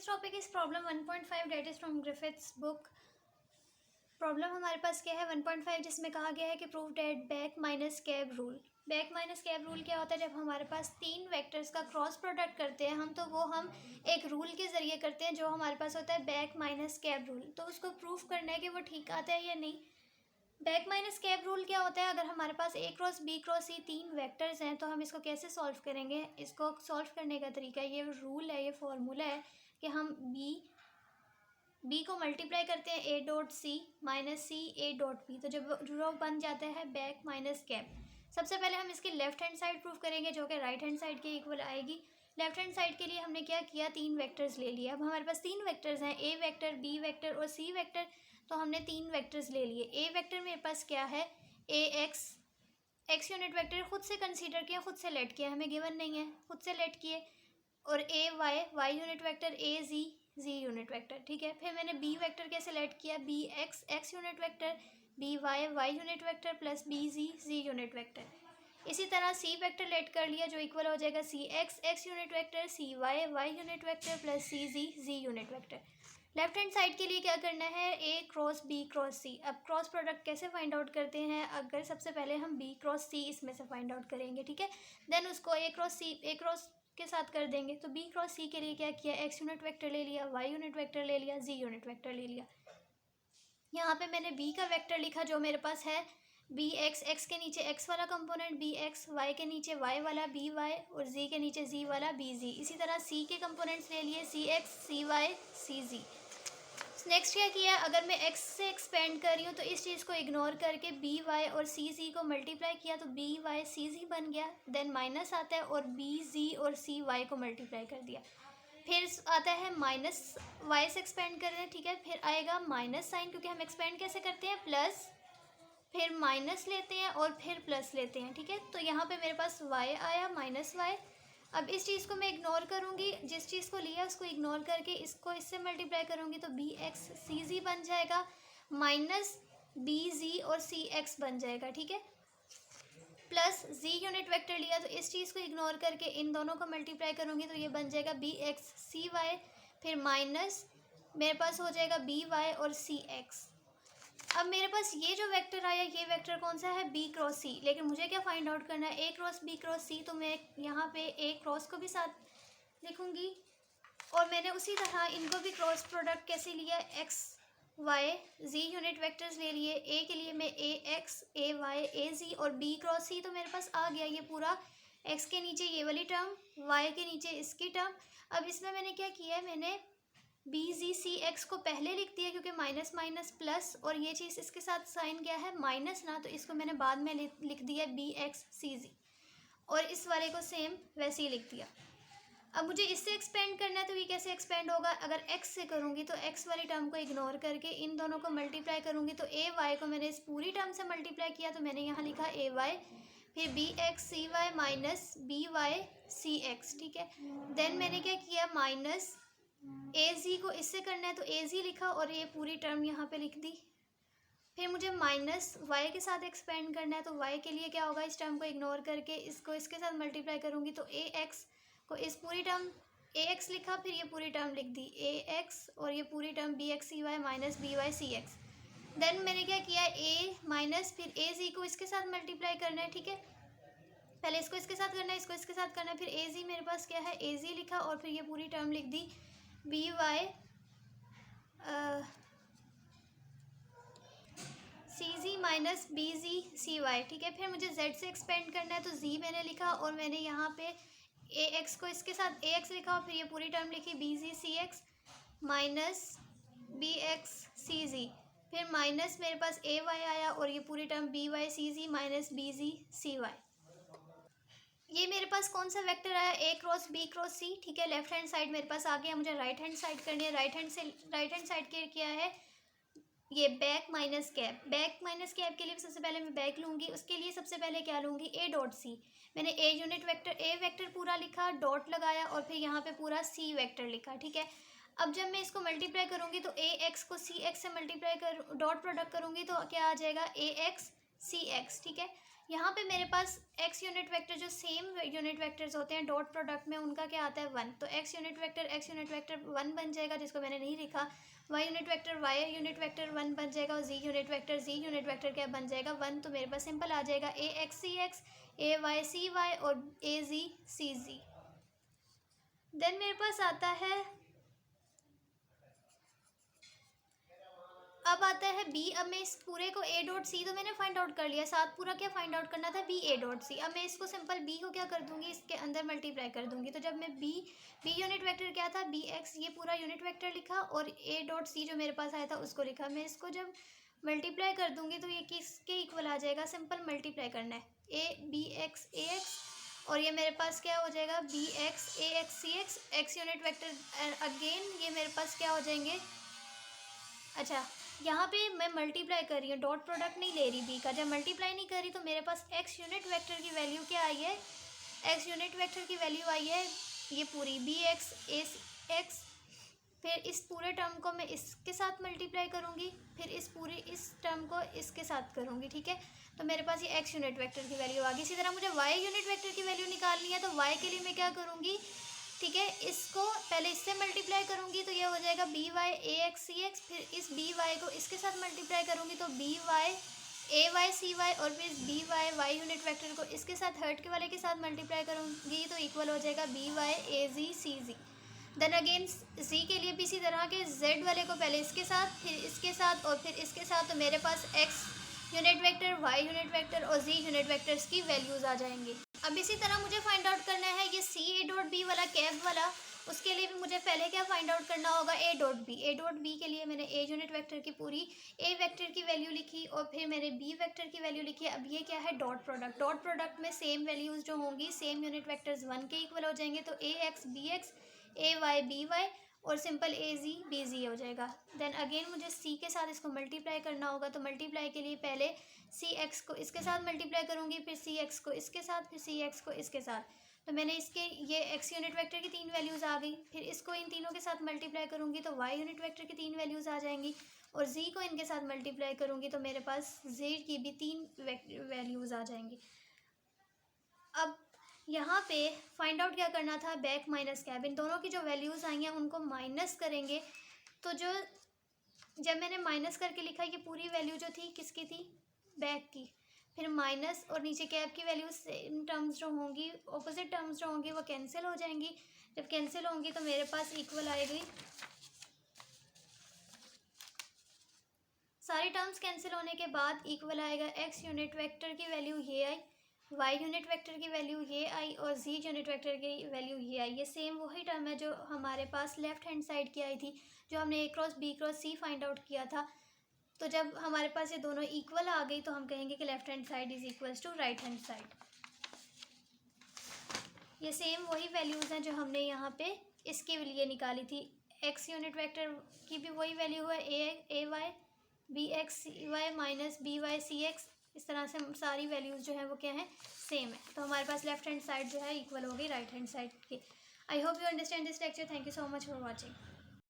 Next topic is problem 1.5 that is from Griffiths book. Problem हमारे पास क्या है 1.5, जिसमें कहा गया है कि prove that back minus cab rule. Back minus cab rule क्या होता है? जब हमारे पास तीन वेक्टर्स का क्रॉस प्रोडक्ट करते हैं हम, तो वो हम एक रूल के ज़रिए करते हैं जो हमारे पास होता है बैक माइनस कैब रूल। तो उसको प्रूव करना है कि वो ठीक आता है या नहीं। बैक माइनस कैब रूल क्या होता है? अगर हमारे पास ए क्रॉस बी क्रॉस सी तीन वेक्टर्स हैं तो हम इसको कैसे सॉल्व करेंगे? इसको सॉल्व करने का तरीका, ये रूल है, ये फॉर्मूला है कि हम बी को मल्टीप्लाई करते हैं A dot C minus C A dot B, तो जब वो बन जाता है बैक माइनस कैब। सबसे पहले हम इसकी लेफ्ट हैंड साइड प्रूव करेंगे जो कि राइट हैंड साइड के इक्वल आएगी। लेफ्ट हैंड साइड के लिए हमने क्या किया, तीन वेक्टर्स ले लिया। अब हमारे पास तीन वेक्टर्स हैं, ए वेक्टर, बी वेक्टर और सी वेक्टर। तो हमने तीन वेक्टर्स ले लिए। ए वेक्टर मेरे पास क्या है, ए एक्स यूनिट वेक्टर खुद से कंसीडर किया, खुद से लेट किया, हमें गिवन नहीं है, खुद से लेट किए। और A Y unit vector, A Z unit vector, ठीक है। फिर मैंने बी वेक्टर कैसे लेट किया, B X unit vector, B Y unit vector plus B Z unit vector. इसी तरह सी वेक्टर लेट कर लिया जो इक्वल हो जाएगा C X unit vector, C Y unit vector plus C Z unit vector. Left hand side के लिए क्या करना है, A cross B cross C. अब क्रॉस प्रोडक्ट कैसे फाइंड आउट करते हैं? अगर सबसे पहले हम बी क्रॉस सी इसमें से फाइंड आउट करेंगे, ठीक है। देन उसको ए क्रॉस के साथ कर देंगे। तो बी क्रॉस सी के लिए क्या किया, एक्स यूनिट वेक्टर ले लिया, वाई यूनिट वेक्टर ले लिया, जी यूनिट वेक्टर ले लिया। यहाँ पे मैंने बी का वेक्टर लिखा जो मेरे पास है बी एक्स के नीचे एक्स वाला कंपोनेंट बी एक्स, वाई के नीचे वाई वाला बी वाई और जी के नीचे जी वाला बी जी। इसी तरह सी के कंपोनेंट्स ले लिए, सी एक्स, सी वाई, सी जी। नेक्स्ट क्या किया, अगर मैं x से एक्सपेंड कर रही हूँ तो इस चीज़ को इग्नोर करके बी वाई और सी जी को मल्टीप्लाई किया तो बी वाई सी जी बन गया। देन माइनस आता है और बी जी और सी वाई को मल्टीप्लाई कर दिया। फिर आता है माइनस वाई से एक्सपेंड कर रहे हैं, ठीक है। फिर आएगा माइनस साइन, क्योंकि हम एक्सपेंड कैसे करते हैं, प्लस, फिर माइनस लेते हैं और फिर प्लस लेते हैं, ठीक है। तो यहाँ पे मेरे पास y आया माइनस वाई। अब इस चीज़ को मैं इग्नोर करूँगी, जिस चीज़ को लिया उसको इग्नोर करके इसको इससे मल्टीप्लाई करूँगी तो बी एक्स सी जी बन जाएगा, माइनस बी जी और सी एक्स बन जाएगा, ठीक है। प्लस जी यूनिट वेक्टर लिया तो इस चीज़ को इग्नोर करके इन दोनों को मल्टीप्लाई करूँगी तो ये बन जाएगा बी एक्स सी वाई। फिर माइनस मेरे पास हो जाएगा बी वाई और सी एक्स। अब मेरे पास ये जो वेक्टर आया, ये वेक्टर कौन सा है, बी क्रॉस सी। लेकिन मुझे क्या फाइंड आउट करना है, ए क्रॉस बी क्रॉस सी। तो मैं यहाँ पे ए क्रॉस को भी साथ लिखूँगी और मैंने उसी तरह इनको भी क्रॉस प्रोडक्ट कैसे लिया, एक्स वाई जी यूनिट वेक्टर्स ले लिए। ए के लिए मैं ए एक्स, ए वाई, ए जी और बी क्रॉस सी। तो मेरे पास आ गया ये पूरा, एक्स के नीचे ये वाली टर्म, वाई के नीचे इसकी टर्म। अब इसमें मैंने क्या किया है, मैंने बी जी सी एक्स को पहले लिख दिया क्योंकि माइनस माइनस प्लस, और ये चीज़ इसके साथ साइन क्या है माइनस ना, तो इसको मैंने बाद में लिख दिया बी एक्स सी जी, और इस वाले को सेम वैसे ही लिख दिया। अब मुझे इससे एक्सपेंड करना है तो ये कैसे एक्सपेंड होगा, अगर x से करूँगी तो x वाली टर्म को इग्नोर करके इन दोनों को मल्टीप्लाई करूँगी तो ए वाई को मैंने इस पूरी टर्म से मल्टीप्लाई किया तो मैंने यहाँ लिखा ए वाई, फिर B X C Y minus B Y C X, ठीक है। देन मैंने क्या किया, माइनस ए जी को इससे करना है तो ए जी लिखा और ये पूरी टर्म यहाँ पे लिख दी। फिर मुझे माइनस वाई के साथ एक्सपेंड करना है तो वाई के लिए क्या होगा, इस टर्म को इग्नोर करके इसको इसके साथ मल्टीप्लाई करूँगी तो ए एक्स को इस पूरी टर्म ए एक्स लिखा, फिर ये पूरी टर्म लिख दी ए एक्स और ये पूरी term B X C Y minus B Y C X. Then मैंने क्या किया, ए माइनस फिर ए जी को इसके साथ मल्टीप्लाई करना है, ठीक है। पहले इसको इसके साथ करना है, इसको इसके साथ करना है, फिर ए जी मेरे पास क्या है, ए जी लिखा और फिर ये पूरी टर्म लिख दी बी वाई सी जी माइनस बी जी सी वाई, ठीक है। फिर मुझे जेड से एक्सपेंड करना है तो जी मैंने लिखा और मैंने यहाँ पे ए एक्स को इसके साथ ए एक्स लिखा और फिर ये पूरी टर्म लिखी बी जी सी एक्स माइनस बी एक्स सी जी, फिर माइनस मेरे पास ए वाई आया और ये पूरी टर्म बी वाई सी जी माइनस बी जी सी वाई। ये मेरे पास कौन सा वेक्टर आया, ए क्रॉस बी क्रॉस सी, ठीक है। लेफ्ट हैंड साइड मेरे पास आ गया, मुझे राइट हैंड साइड करनी है। राइट हैंड साइड के क्या है, ये back minus cap. Back minus cap के लिए सबसे पहले मैं बैक लूँगी, उसके लिए सबसे पहले क्या लूँगी, ए डॉट सी। मैंने A unit vector A vector पूरा लिखा, डॉट लगाया और फिर यहाँ पे पूरा सी वेक्टर लिखा, ठीक है। अब जब मैं इसको मल्टीप्लाई करूँगी तो ए एक्स को सी एक्स से मल्टीप्लाई कर डॉट प्रोडक्ट करूँगी तो क्या आ जाएगा, ए एक्स सी एक्स, ठीक है। यहाँ पे मेरे पास x यूनिट वेक्टर जो सेम यूनिट वेक्टर्स होते हैं डॉट प्रोडक्ट में, उनका क्या आता है 1, तो x यूनिट वेक्टर 1 बन जाएगा, जिसको मैंने नहीं लिखा। y यूनिट वेक्टर 1 बन जाएगा, और z यूनिट वेक्टर क्या बन जाएगा 1। तो मेरे पास सिंपल आ जाएगा a x c x, a y c y और a z c z। Then मेरे पास आता है, अब आता है b। अब मैं इस पूरे को a डॉट सी तो मैंने फाइंड आउट कर लिया, साथ पूरा क्या फाइंड आउट करना था b a डॉट सी। अब मैं इसको सिंपल b को क्या कर दूंगी, इसके अंदर मल्टीप्लाई कर दूंगी। तो जब मैं b यूनिट वेक्टर क्या था b x, ये पूरा यूनिट वेक्टर लिखा, और a डॉट सी जो मेरे पास आया था उसको लिखा। मैं इसको जब मल्टीप्लाई कर दूंगी तो ये किसके इक्वल आ जाएगा, सिंपल मल्टीप्लाई करना है a b x a x, और ये मेरे पास क्या हो जाएगा b x a x c x, x unit vector again ये मेरे पास क्या हो जाएंगे। अच्छा, यहाँ पे मैं मल्टीप्लाई कर रही हूँ, डॉट प्रोडक्ट नहीं ले रही b का। जब मल्टीप्लाई नहीं कर रही तो मेरे पास x यूनिट वेक्टर की वैल्यू क्या आई है, x यूनिट वेक्टर की वैल्यू आई है ये पूरी b x a x। फिर इस पूरे टर्म को मैं इसके साथ मल्टीप्लाई करूँगी, फिर इस टर्म को इसके साथ करूँगी, ठीक है। तो मेरे पास ये x यूनिट वेक्टर की वैल्यू आ गई। इसी तरह मुझे y यूनिट वेक्टर की वैल्यू निकालनी है, तो y के लिए मैं क्या करूँगी, ठीक है, इसको पहले इससे मल्टीप्लाई करूँगी तो ये हो जाएगा बी वाई ए एक्स सी एक्स। फिर इस बी वाई को इसके साथ मल्टीप्लाई करूँगी तो B Y A Y C Y, और फिर इस B Y Y unit vector को इसके साथ थर्ड के वाले के साथ मल्टीप्लाई करूँगी तो इक्वल हो जाएगा बी वाई ए जी सी जी। देन अगेन जी के लिए भी इसी तरह के जेड वाले को पहले इसके साथ, फिर इसके साथ और फिर इसके साथ। तो मेरे पास X unit vector, Y unit vector और जी यूनिट वेक्टर्स की वैल्यूज़ आ जाएंगी। अब इसी तरह मुझे फाइंड आउट करना है ये सी ए डॉट बी वाला कैब वाला, उसके लिए भी मुझे पहले क्या फाइंड आउट करना होगा A dot B. A dot B के लिए मैंने ए यूनिट वेक्टर की पूरी ए वेक्टर की वैल्यू लिखी, और फिर मैंने बी वेक्टर की वैल्यू लिखी। अब ये क्या है डॉट प्रोडक्ट, डॉट प्रोडक्ट में सेम वैल्यूज़ जो होंगी सेम यूनिट वेक्टर्स 1 के इक्वल हो जाएंगे। तो ए एक्स बी एक्स, ए वाई बी वाई, और सिंपल ए जी बी जी हो जाएगा। देन अगेन मुझे सी के साथ इसको मल्टीप्लाई करना होगा, तो मल्टीप्लाई के लिए पहले सी एक्स को इसके साथ मल्टीप्लाई करूँगी, फिर सी एक्स को इसके साथ, फिर सी एक्स को इसके साथ। तो मैंने इसके ये एक्स यूनिट वेक्टर की 3 वैल्यूज़ आ गई। फिर इसको इन तीनों के साथ मल्टीप्लाई करूँगी तो वाई यूनिट वेक्टर की 3 वैल्यूज़ आ जाएंगी, और जी को इनके साथ मल्टीप्लाई करूँगी तो मेरे पास जेड की भी 3 वैल्यूज़ आ जाएंगी। अब यहाँ पे फाइंड आउट क्या करना था, बैक माइनस कैब। इन दोनों की जो वैल्यूज़ आई हैं उनको माइनस करेंगे। तो जो जब मैंने माइनस करके लिखा, ये पूरी वैल्यू जो थी किसकी थी, बैक की। फिर माइनस और नीचे कैब की वैल्यू सेम टर्म्स जो होंगी, ऑपोजिट टर्म्स जो होंगी वो कैंसिल हो जाएंगी। जब कैंसिल होंगी तो मेरे पास इक्वल आएगी, सारी टर्म्स कैंसिल होने के बाद इक्वल आएगा एक्स यूनिट वेक्टर की वैल्यू ये आई, वाई यूनिट वेक्टर की वैल्यू ये आई, और जी यूनिट वेक्टर की वैल्यू ये आई। ये सेम वही टर्म है जो हमारे पास लेफ्ट हैंड साइड की आई थी, जो हमने ए क्रॉस बी क्रॉस सी फाइंड आउट किया था। तो जब हमारे पास ये दोनों इक्वल आ गई तो हम कहेंगे कि left hand side is equals to right hand side. ये सेम वही वैल्यूज़ हैं जो हमने यहाँ पे इसके लिए निकाली थी। एक्स यूनिट वेक्टर की भी वही वैल्यू है A Y B X C Y minus B Y C X. इस तरह से सारी वैल्यूज़ जो है वो क्या है, सेम है। तो हमारे पास लेफ्ट हैंड साइड जो है इक्वल हो गई राइट हैंड साइड की। I hope you understand this lecture. Thank you so much for watching.